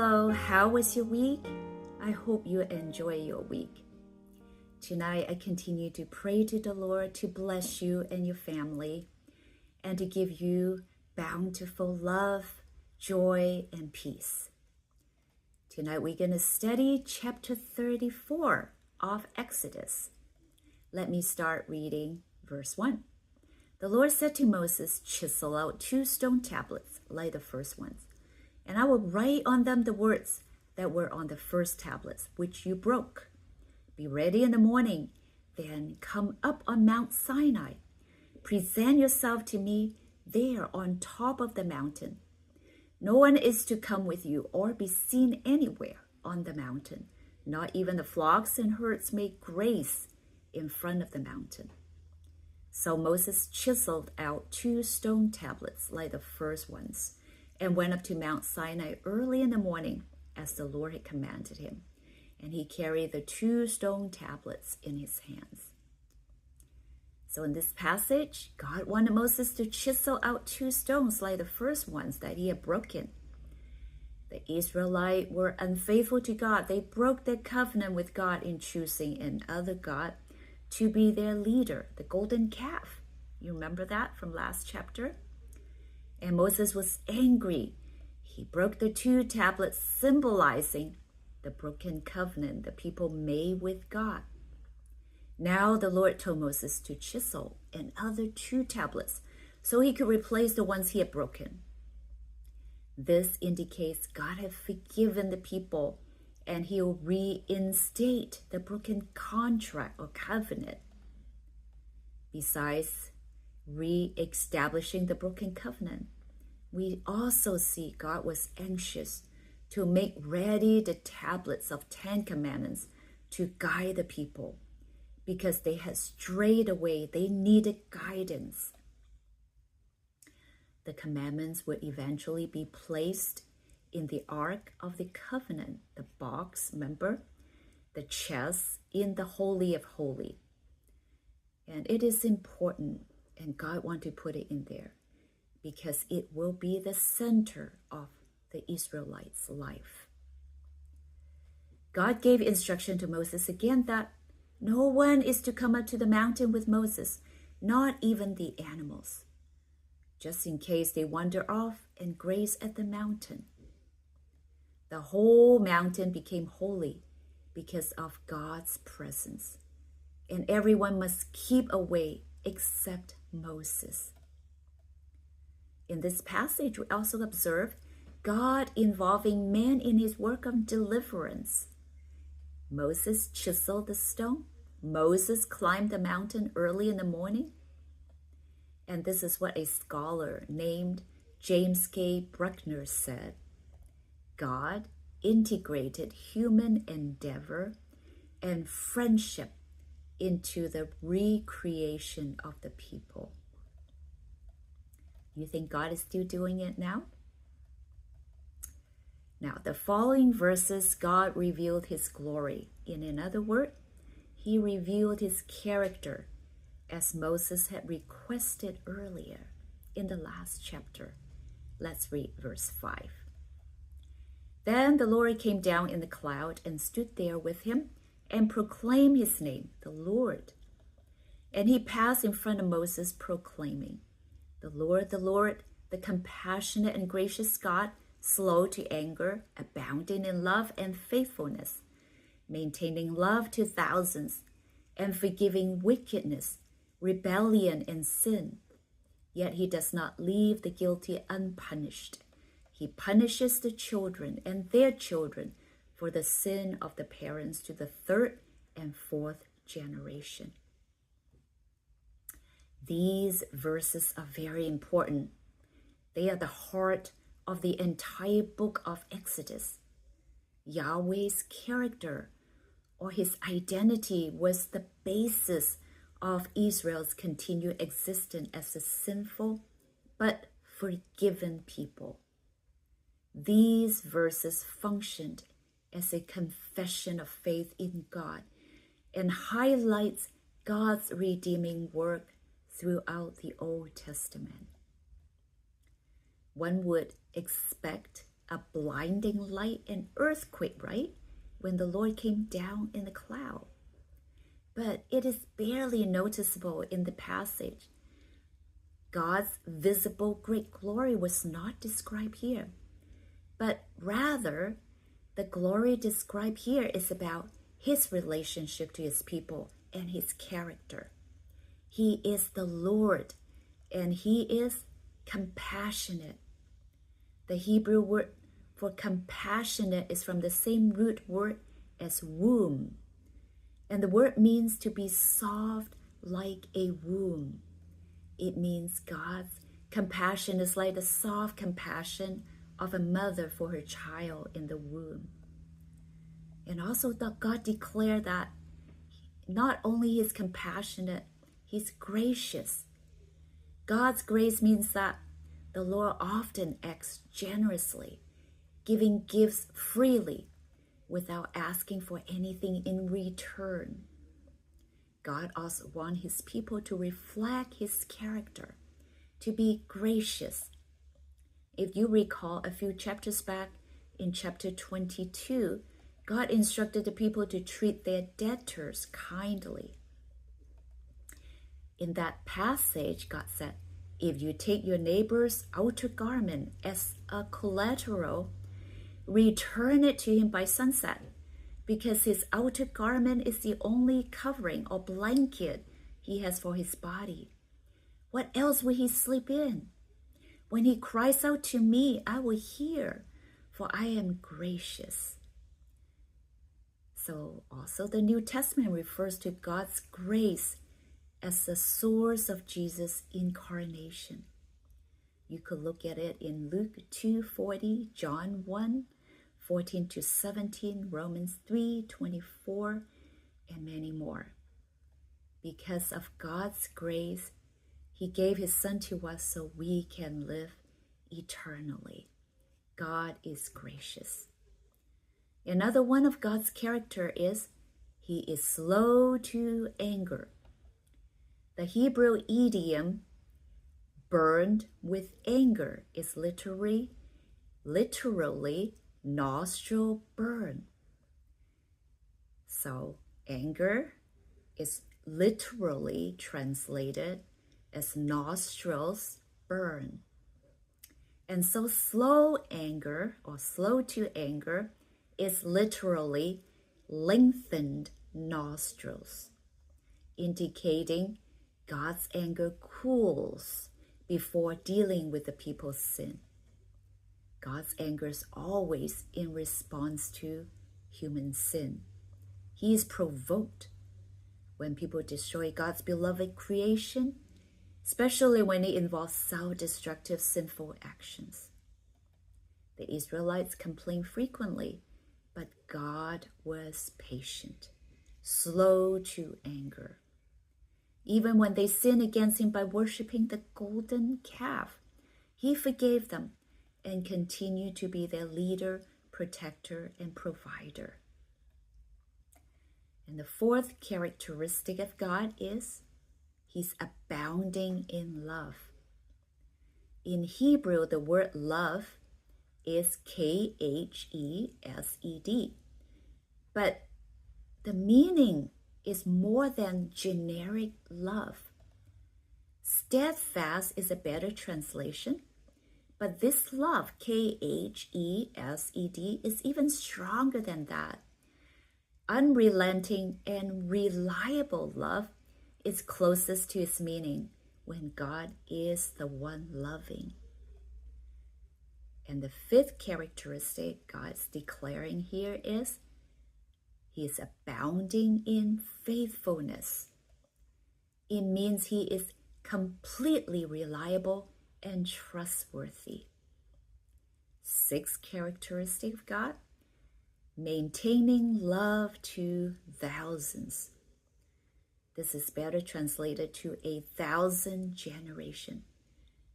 Hello, how was your week? I hope you enjoy your week. Tonight, I continue to pray to the Lord to bless you and your family and to give you bountiful love, joy, and peace. Tonight, we're going to study chapter 34 of Exodus. Let me start reading verse 1. The Lord said to Moses, "Chisel out 2 stone tablets like the first ones, and I will write on them the words that were on the first tablets, which you broke. Be ready in the morning, then come up on Mount Sinai. Present yourself to me there on top of the mountain. No one is to come with you or be seen anywhere on the mountain. Not even the flocks and herds may graze in front of the mountain." So Moses chiseled out 2 stone tablets like the first ones and went up to Mount Sinai early in the morning as the Lord had commanded him. And he carried the 2 stone tablets in his hands. So in this passage, God wanted Moses to chisel out 2 stones like the first ones that he had broken. The Israelites were unfaithful to God. They broke their covenant with God in choosing another God to be their leader, the golden calf. You remember that from last chapter? And Moses was angry. He broke the 2 tablets symbolizing the broken covenant the people made with God. Now the Lord told Moses to chisel another 2 tablets so he could replace the ones he had broken. This indicates God had forgiven the people and he'll reinstate the broken contract or covenant. Besides re-establishing the broken covenant, we also see God was anxious to make ready the tablets of 10 commandments to guide the people because they had strayed away. They needed guidance. The commandments would eventually be placed in the Ark of the Covenant, the box, remember? The chest in the Holy of Holies. And it is important, and God wants to put it in there because it will be the center of the Israelites' life. God gave instruction to Moses again that no one is to come up to the mountain with Moses, not even the animals, just in case they wander off and graze at the mountain. The whole mountain became holy because of God's presence, and everyone must keep away except Moses. In this passage, we also observe God involving man in his work of deliverance. Moses chiseled the stone. Moses climbed the mountain early in the morning. And this is what a scholar named James K. Bruckner said. God integrated human endeavor and friendship into the recreation of the people. You think God is still doing it now? Now, the following verses, God revealed his glory. In another word, he revealed his character as Moses had requested earlier in the last chapter. Let's read verse 5. Then the Lord came down in the cloud and stood there with him and proclaimed his name, the Lord. And he passed in front of Moses proclaiming, the Lord, the compassionate and gracious God, slow to anger, abounding in love and faithfulness, maintaining love to thousands, and forgiving wickedness, rebellion, and sin. Yet he does not leave the guilty unpunished. He punishes the children and their children for the sin of the parents to the 3rd and 4th generation. These verses are very important. They are the heart of the entire book of Exodus. Yahweh's character or his identity was the basis of Israel's continued existence as a sinful but forgiven people. These verses functioned as a confession of faith in God and highlights God's redeeming work throughout the Old Testament. One would expect a blinding light and earthquake, right? When the Lord came down in the cloud. But it is barely noticeable in the passage. God's visible great glory was not described here, but rather the glory described here is about his relationship to his people and his character. He is the Lord, and he is compassionate. The Hebrew word for compassionate is from the same root word as womb. And the word means to be soft like a womb. It means God's compassion is like the soft compassion of a mother for her child in the womb. And also that God declared that not only He is compassionate, He's gracious. God's grace means that the Lord often acts generously, giving gifts freely without asking for anything in return. God also wants His people to reflect His character, to be gracious. If you recall a few chapters back in chapter 22, God instructed the people to treat their debtors kindly. In that passage, God said, if you take your neighbor's outer garment as a collateral, return it to him by sunset, because his outer garment is the only covering or blanket he has for his body. What else will he sleep in? When he cries out to me, I will hear, for I am gracious. So also the New Testament refers to God's grace as the source of Jesus' incarnation. You could look at it in Luke 2:40, John 1:14-17, Romans 3:24, and many more. Because of God's grace, He gave His Son to us so we can live eternally. God is gracious. Another one of God's character is He is slow to anger. The Hebrew idiom burned with anger is literally nostril burn. So anger is literally translated as nostrils burn. And so slow anger or slow to anger is literally lengthened nostrils, indicating God's anger cools before dealing with the people's sin. God's anger is always in response to human sin. He is provoked when people destroy God's beloved creation, especially when it involves self-destructive sinful actions. The Israelites complained frequently, but God was patient, slow to anger. Even when they sinned against Him by worshiping the golden calf, He forgave them and continued to be their leader, protector, and provider. And the fourth characteristic of God is He's abounding in love. In Hebrew, the word love is K-H-E-S-E-D. But the meaning is more than generic love. Steadfast is a better translation, but this love, K-H-E-S-E-D, is even stronger than that. Unrelenting and reliable love is closest to its meaning when God is the one loving. And the fifth characteristic God's declaring here is He is abounding in faithfulness. It means He is completely reliable and trustworthy. Sixth characteristic of God, maintaining love to thousands. This is better translated to 1,000 generations.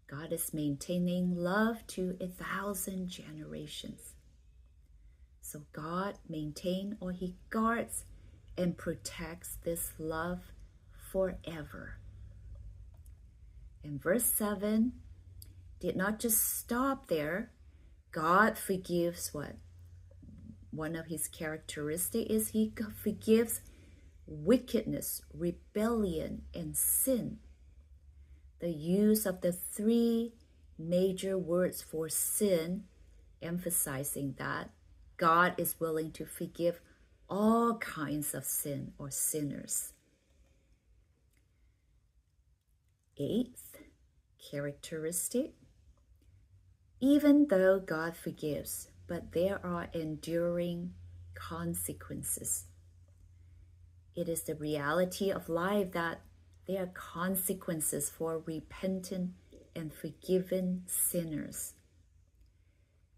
God is maintaining love to 1,000 generations. So God maintains or He guards and protects this love forever. And verse 7 did not just stop there. God forgives what? One of his characteristics is he forgives wickedness, rebellion, and sin. The use of the three major words for sin, emphasizing that God is willing to forgive all kinds of sin or sinners. Eighth characteristic, even though God forgives, but there are enduring consequences. It is the reality of life that there are consequences for repentant and forgiven sinners.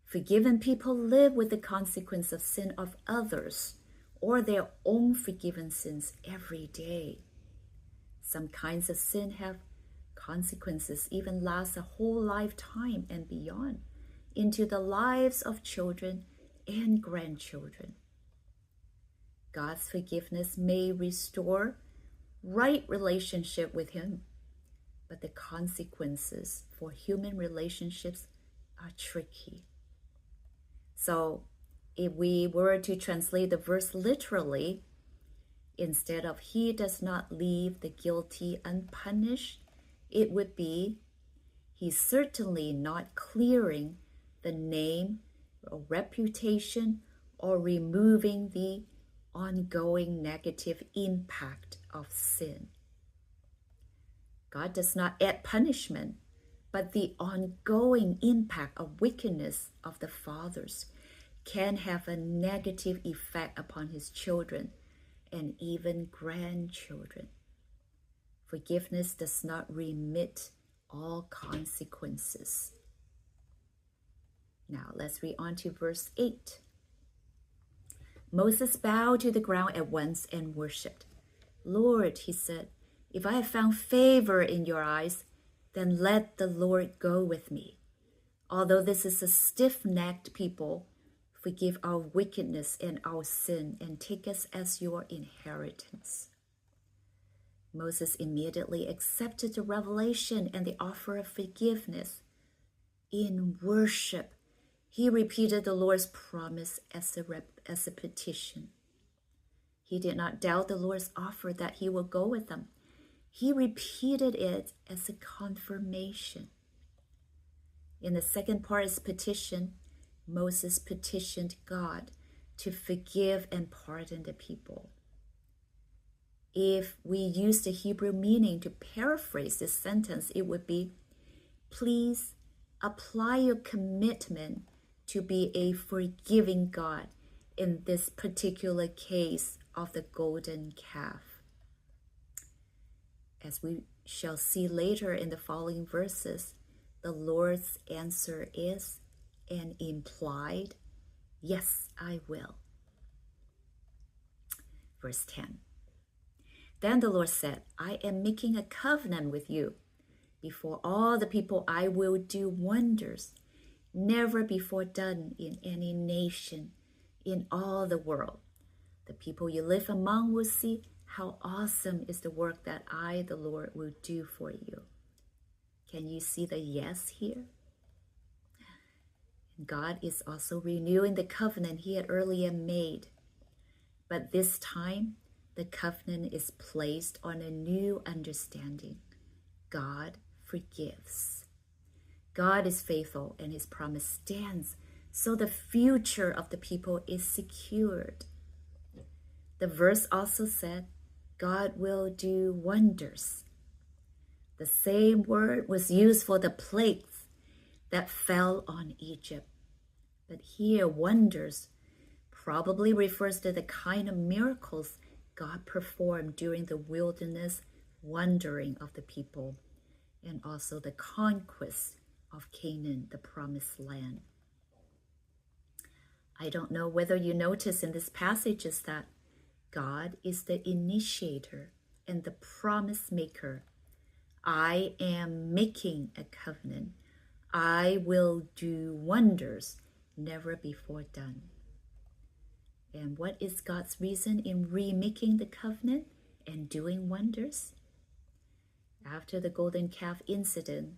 Forgiven people live with the consequence of sin of others or their own forgiven sins every day. Some kinds of sin have consequences even last a whole lifetime and beyond into the lives of children and grandchildren. God's forgiveness may restore right relationship with him, but the consequences for human relationships are tricky. So if we were to translate the verse literally, instead of he does not leave the guilty unpunished, it would be he's certainly not clearing the name or reputation or removing the ongoing negative impact of sin. God does not add punishment, but the ongoing impact of wickedness of the fathers can have a negative effect upon his children and even grandchildren. Forgiveness does not remit all consequences. Now let's read on to verse 8. Moses bowed to the ground at once and worshipped. Lord, he said, if I have found favor in your eyes, then let the Lord go with me. Although this is a stiff-necked people, forgive our wickedness and our sin and take us as your inheritance. Moses immediately accepted the revelation and the offer of forgiveness. In worship, he repeated the Lord's promise as a petition. He did not doubt the Lord's offer that he will go with them. He repeated it as a confirmation. In the second part of his petition, Moses petitioned God to forgive and pardon the people. If we use the Hebrew meaning to paraphrase this sentence, it would be, please apply your commitment to be a forgiving God in this particular case of the golden calf. As we shall see later in the following verses, the Lord's answer is an implied, yes, I will. Verse 10. Then the Lord said, I am making a covenant with you. Before all the people I will do wonders, never before done in any nation in all the world. The people you live among will see how awesome is the work that I, the Lord, will do for you. Can you see the yes here? God is also renewing the covenant he had earlier made. But this time, the covenant is placed on a new understanding. God forgives. God is faithful and his promise stands, so the future of the people is secured. The verse also said, God will do wonders. The same word was used for the plagues that fell on Egypt. But here, wonders probably refers to the kind of miracles God performed during the wilderness wandering of the people, and also the conquest of Canaan, the promised land. I don't know whether you notice in this passage is that God is the initiator and the promise maker. I am making a covenant. I will do wonders never before done. And what is God's reason in remaking the covenant and doing wonders? After the golden calf incident,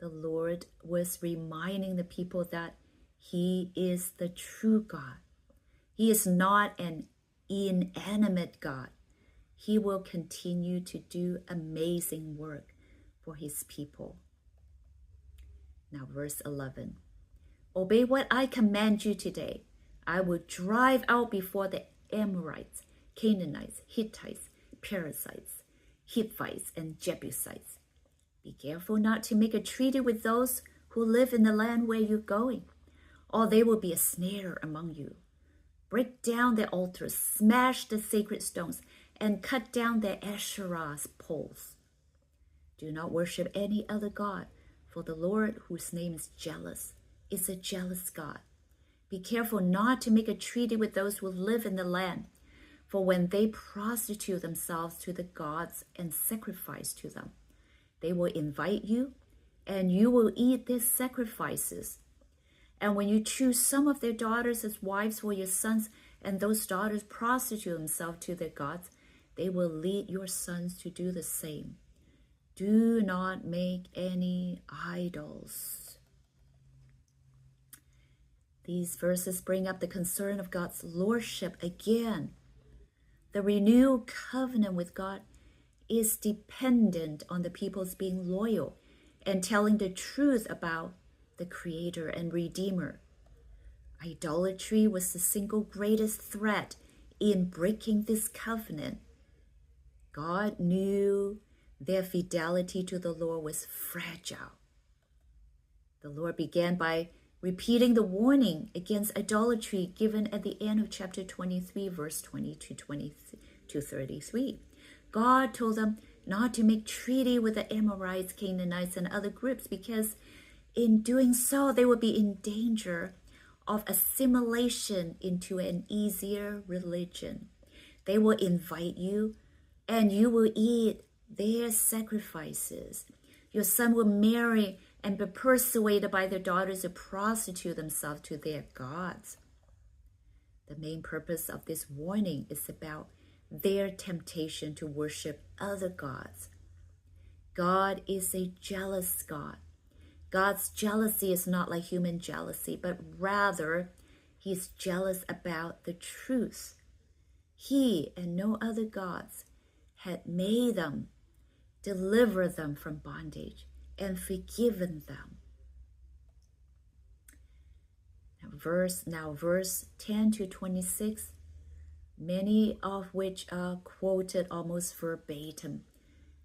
the Lord was reminding the people that He is the true God. He is not an inanimate God. He will continue to do amazing work for his people. Now, verse 11. Obey what I command you today. I will drive out before the Amorites, Canaanites, Hittites, Perizzites, Hivites, and Jebusites. Be careful not to make a treaty with those who live in the land where you're going, or they will be a snare among you. Break down their altars, smash the sacred stones, and cut down their Asherah's poles. Do not worship any other god, for the Lord, whose name is jealous, is a jealous God. Be careful not to make a treaty with those who live in the land, for when they prostitute themselves to the gods and sacrifice to them, they will invite you, and you will eat their sacrifices. And when you choose some of their daughters as wives for your sons, and those daughters prostitute themselves to their gods, they will lead your sons to do the same. Do not make any idols. These verses bring up the concern of God's lordship again. The renewed covenant with God is dependent on the people's being loyal and telling the truth about the Creator and Redeemer. Idolatry was the single greatest threat in breaking this covenant. God knew their fidelity to the Lord was fragile. The Lord began by repeating the warning against idolatry given at the end of chapter 23, verse 20 to 33. God told them not to make treaty with the Amorites, Canaanites, and other groups, because in doing so, they would be in danger of assimilation into an easier religion. They will invite you, and you will eat their sacrifices. Your son will marry and be persuaded by their daughters to prostitute themselves to their gods. The main purpose of this warning is about their temptation to worship other gods. God is a jealous God. God's jealousy is not like human jealousy, but rather he is jealous about the truth. He and no other gods had made them, delivered them from bondage, and forgiven them. Now verse 10 to 26, many of which are quoted almost verbatim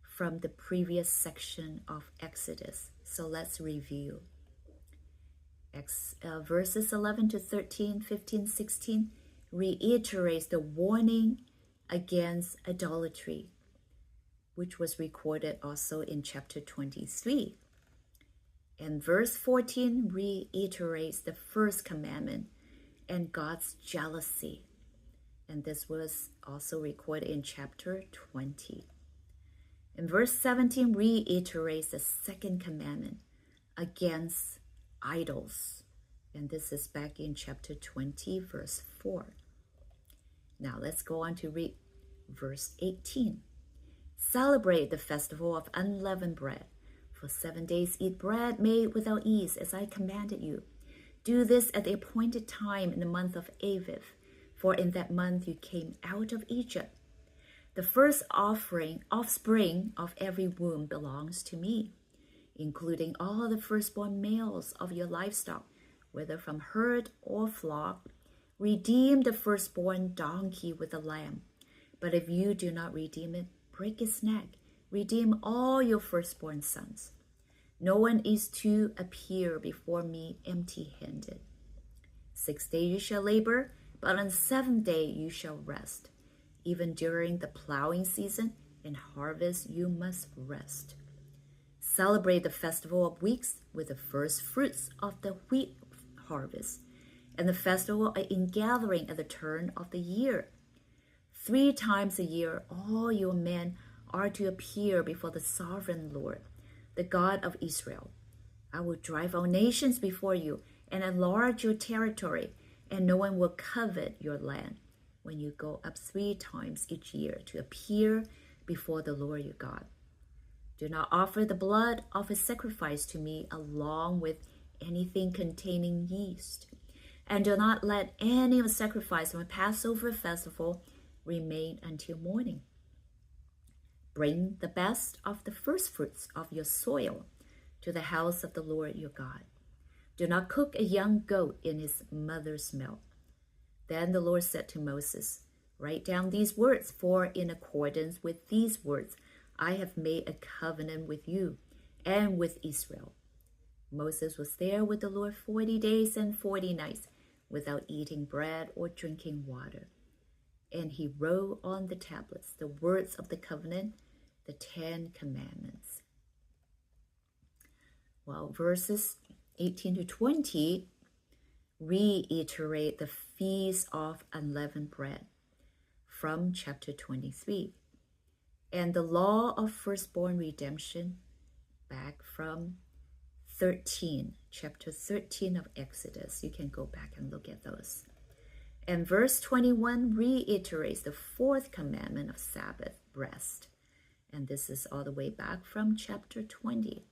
from the previous section of Exodus. So let's review. Verses 11 to 13, 15, 16 reiterates the warning against idolatry, which was recorded also in chapter 23. And verse 14 reiterates the first commandment and God's jealousy. And this was also recorded in chapter 20. And verse 17 reiterates the second commandment against idols. And this is back in chapter 20, verse 4. Now let's go on to read verse 18. Celebrate the festival of unleavened bread. For 7 days eat bread made without yeast, as I commanded you. Do this at the appointed time in the month of Aviv, for in that month you came out of Egypt. The first offspring of every womb belongs to me, including all the firstborn males of your livestock, whether from herd or flock. Redeem the firstborn donkey with a lamb. But if you do not redeem it, break its neck. Redeem all your firstborn sons. No one is to appear before me empty-handed. 6 days you shall labor, but on the 7th day you shall rest. Even during the plowing season and harvest you must rest. Celebrate the festival of weeks with the first fruits of the wheat harvest, and the festival of ingathering at the turn of the year. 3 times a year all your men are to appear before the sovereign Lord, the God of Israel. I will drive out nations before you and enlarge your territory, and no one will covet your land when you go up 3 times each year to appear before the Lord your God. Do not offer the blood of a sacrifice to me along with anything containing yeast. And do not let any of the sacrifice of a Passover festival remain until morning. Bring the best of the firstfruits of your soil to the house of the Lord your God. Do not cook a young goat in his mother's milk. Then the Lord said to Moses, write down these words, for in accordance with these words I have made a covenant with you and with Israel. Moses was there with the Lord 40 days and 40 nights without eating bread or drinking water. And he wrote on the tablets the words of the covenant, the 10 commandments. Well, verses 18 to 20 reiterate the Feast of Unleavened Bread from chapter 23, and the law of firstborn redemption back from chapter 13 of Exodus. You can go back and look at those. And verse 21 reiterates the fourth commandment of Sabbath rest. And this is all the way back from chapter 20.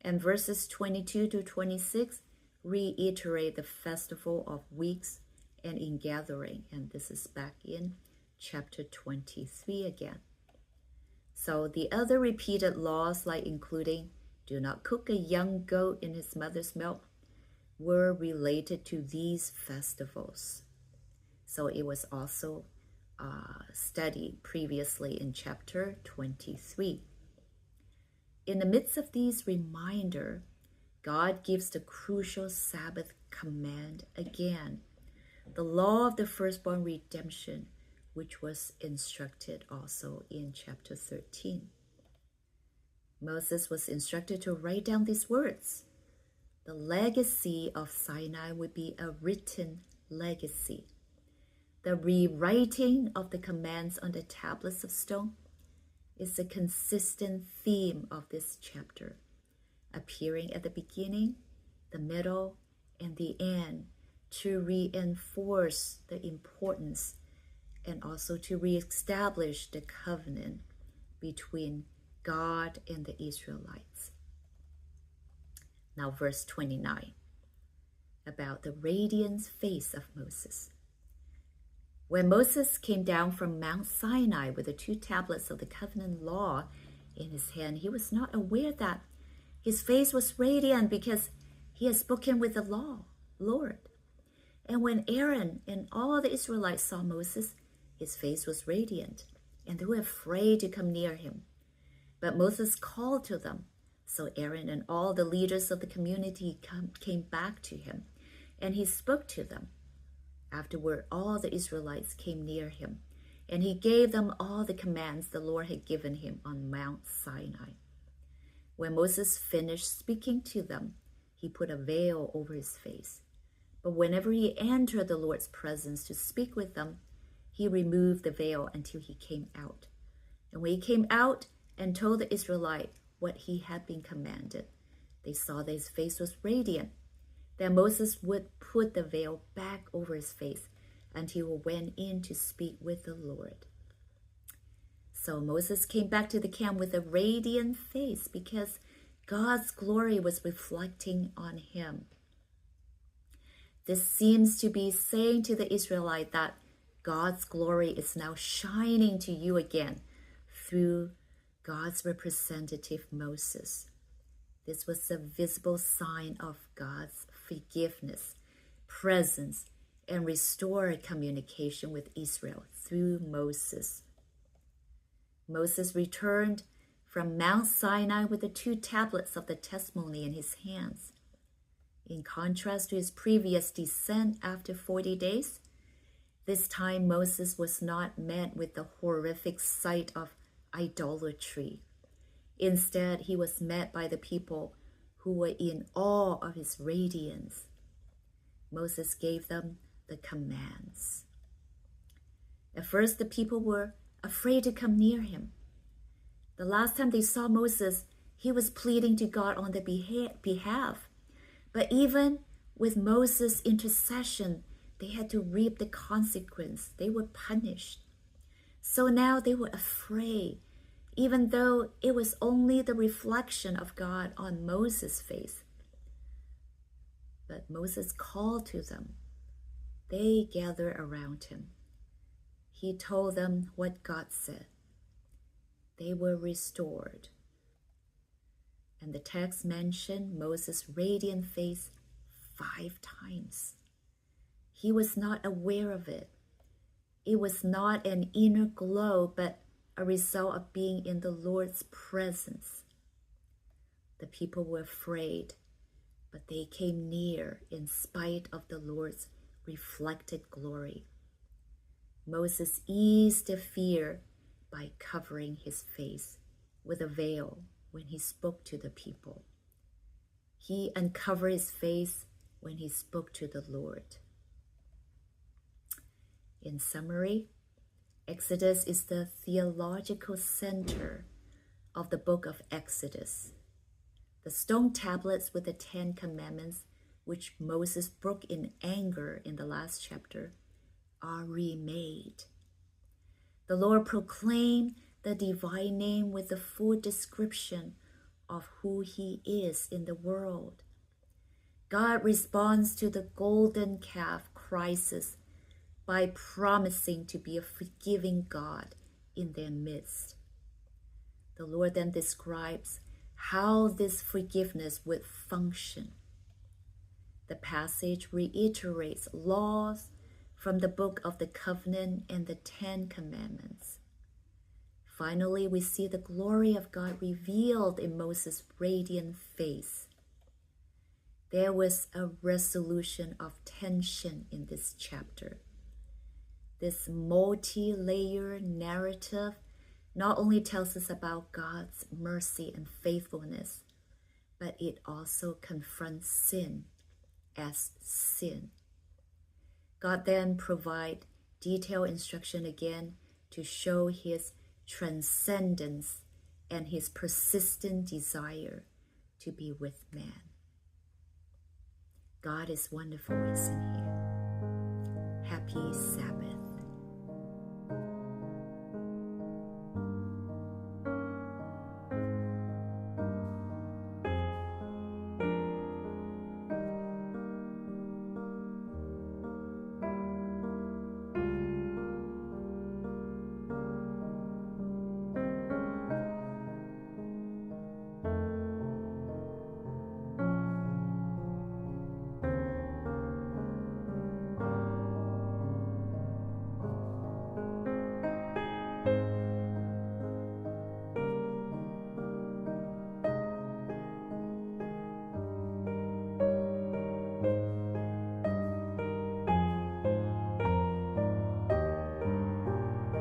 And verses 22 to 26 reiterate the festival of weeks and ingathering. And this is back in chapter 23 again. So the other repeated laws, like including do not cook a young goat in his mother's milk, were related to these festivals. So it was also studied previously in chapter 23. In the midst of these reminders, God gives the crucial Sabbath command again, the law of the firstborn redemption, which was instructed also in chapter 13. Moses was instructed to write down these words. The legacy of Sinai would be a written legacy. The rewriting of the commands on the tablets of stone is a consistent theme of this chapter, appearing at the beginning, the middle, and the end to reinforce the importance and also to reestablish the covenant between God and the Israelites. Now verse 29, about the radiant face of Moses. When Moses came down from Mount Sinai with the 2 tablets of the covenant law in his hand, he was not aware that his face was radiant because he had spoken with the Lord. And when Aaron and all the Israelites saw Moses, his face was radiant, and they were afraid to come near him. But Moses called to them. So Aaron and all the leaders of the community came back to him, and he spoke to them. Afterward, all the Israelites came near him, and he gave them all the commands the Lord had given him on Mount Sinai. When Moses finished speaking to them, he put a veil over his face. But whenever he entered the Lord's presence to speak with them, he removed the veil until he came out. And when he came out and told the Israelite what he had been commanded, they saw that his face was radiant. Then Moses would put the veil back over his face until he went in to speak with the Lord. So Moses came back to the camp with a radiant face because God's glory was reflecting on him. This seems to be saying to the Israelite that God's glory is now shining to you again through God's representative Moses. This was a visible sign of God's forgiveness, presence, and restored communication with Israel through Moses. Moses returned from Mount Sinai with the 2 tablets of the testimony in his hands. In contrast to his previous descent after 40 days, this time Moses was not met with the horrific sight of idolatry. Instead, he was met by the people who were in awe of his radiance. Moses gave them the commands. At first, the people were afraid to come near him. The last time they saw Moses, he was pleading to God on their behalf. But even with Moses' intercession, they had to reap the consequence. They were punished. So now they were afraid, even though it was only the reflection of God on Moses' face. But Moses called to them. They gathered around him. He told them what God said. They were restored. And the text mentioned Moses' radiant face 5 times. He was not aware of it. It was not an inner glow, but a result of being in the Lord's presence. The people were afraid, but they came near in spite of the Lord's reflected glory. Moses eased their fear by covering his face with a veil when he spoke to the people. He uncovered his face when he spoke to the Lord. In summary, Exodus is the theological center of the book of Exodus. The stone tablets with the 10 commandments, which Moses broke in anger in the last chapter, are remade. The Lord proclaimed the divine name with the full description of who he is in the world. God responds to the golden calf crisis by promising to be a forgiving God in their midst. The Lord then describes how this forgiveness would function. The passage reiterates laws from the book of the covenant and the 10 commandments. Finally, we see the glory of God revealed in Moses' radiant face. There was a resolution of tension in this chapter. This multi-layer narrative not only tells us about God's mercy and faithfulness, but it also confronts sin as sin. God then provides detailed instruction again to show his transcendence and his persistent desire to be with man. God is wonderful, isn't he? Happy Sabbath.